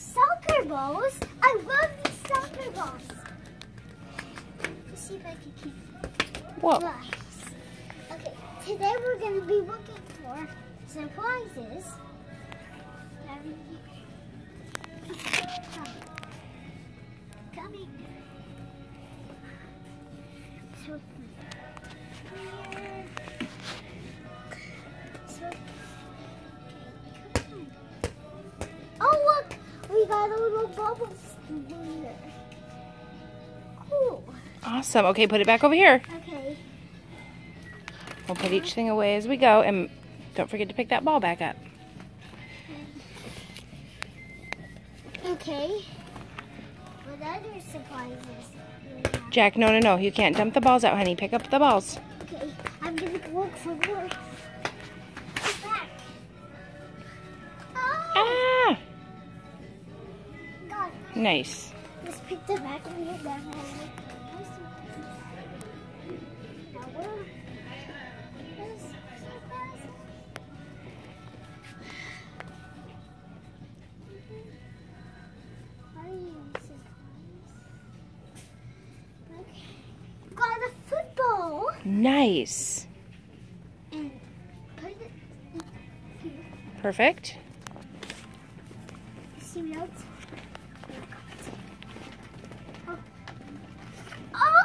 Soccer balls? I love these soccer balls. Let's see if I can keep Whoa. nice. Okay, today we're going to be looking for surprises. Coming. So, here. So, come on. Oh, look! We got a little bubbles here. Cool. Awesome. Okay, put it back over here. Okay. We'll put each thing away as we go, and don't forget to pick that ball back up. Okay. What other surprises do we have? Jack, no. You can't dump the balls out, honey. Pick up the balls. Okay, I'm gonna look for more. Get back. Oh! Ah! God. Nice. Let's pick the back of your bag. Now where is surprise? Are you surprised? Okay. Got a football. Nice. And put it here. Perfect. See what else?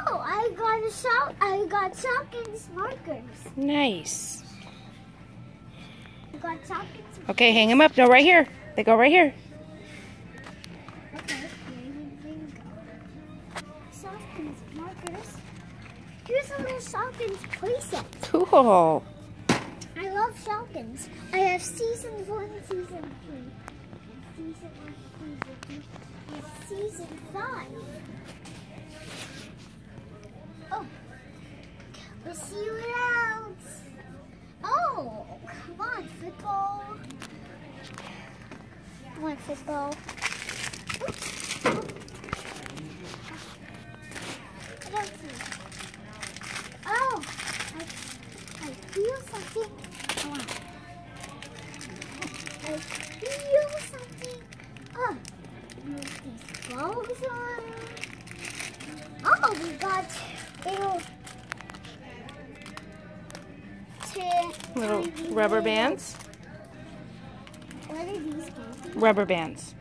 Oh, I got Shopkins markers. Nice. I got Shopkins. Okay, hang them up. No, right here. They go right here. Okay, here you go. Shopkins markers. Here's a little Shopkins playset. Cool. I love Shopkins. I have season 1, season 3, season 1, season 2, and season 5. Oh, let's see what else. Oh, come on, football. Come on, football. Oops. What else is there? Oh, I feel something. Come on. I feel something. Oh, move these balls on. Oh, we got Little rubber bands. What are these guys? Rubber bands.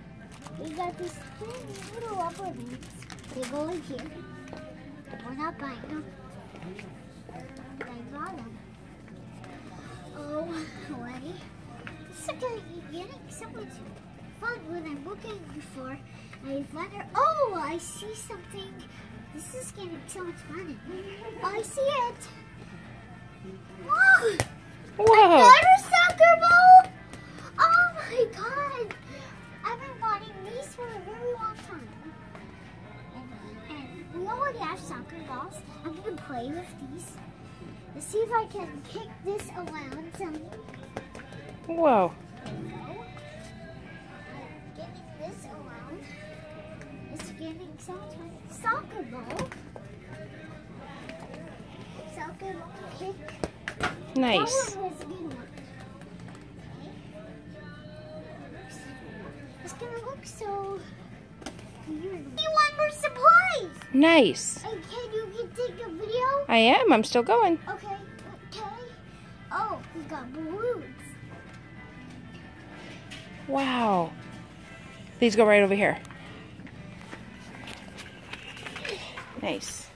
We got these tiny little rubber bands. They go in here. We're not buying them. I got them. Oh, ready? This is getting so much fun when I'm looking for a letter. Oh, I see something. This is getting so much fun. Oh, I see it. Whoa! Whoa. Another soccer ball? Oh my god! I've been wanting these for a very long time. And we already have soccer balls. I'm gonna play with these. Let's see if I can kick this around some. Whoa. Getting this around. It's getting so much fun. Soccer ball. Soccer ball kick. Nice. That one was a good one. It's gonna look so weird. You want more supplies? Nice. And can you take a video? I am. I'm still going. Okay. Oh, we got balloons. Wow. These go right over here. Nice.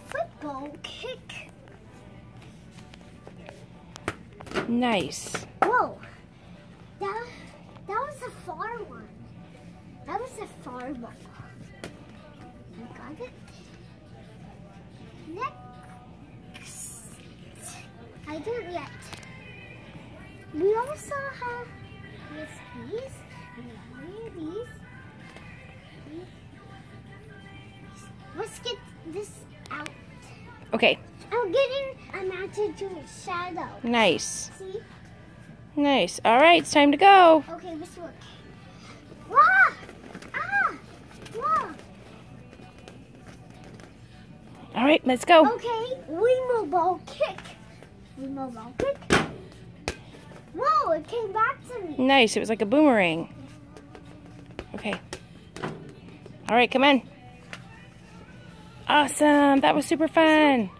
Football kick. Nice. Whoa. That was a far one. That was a far one. I got it. Next. I didn't yet. We also have these. And these. Let's get this out. Okay. I'm getting a matching to a shadow. Nice. See? Nice. All right, it's time to go. Okay, let's look. Wah! Ah! Wah! All right, let's go. Okay, Wemo ball kick. Wemo ball kick. Whoa, it came back to me. Nice. It was like a boomerang. Okay. All right, come on. Awesome. That was super fun.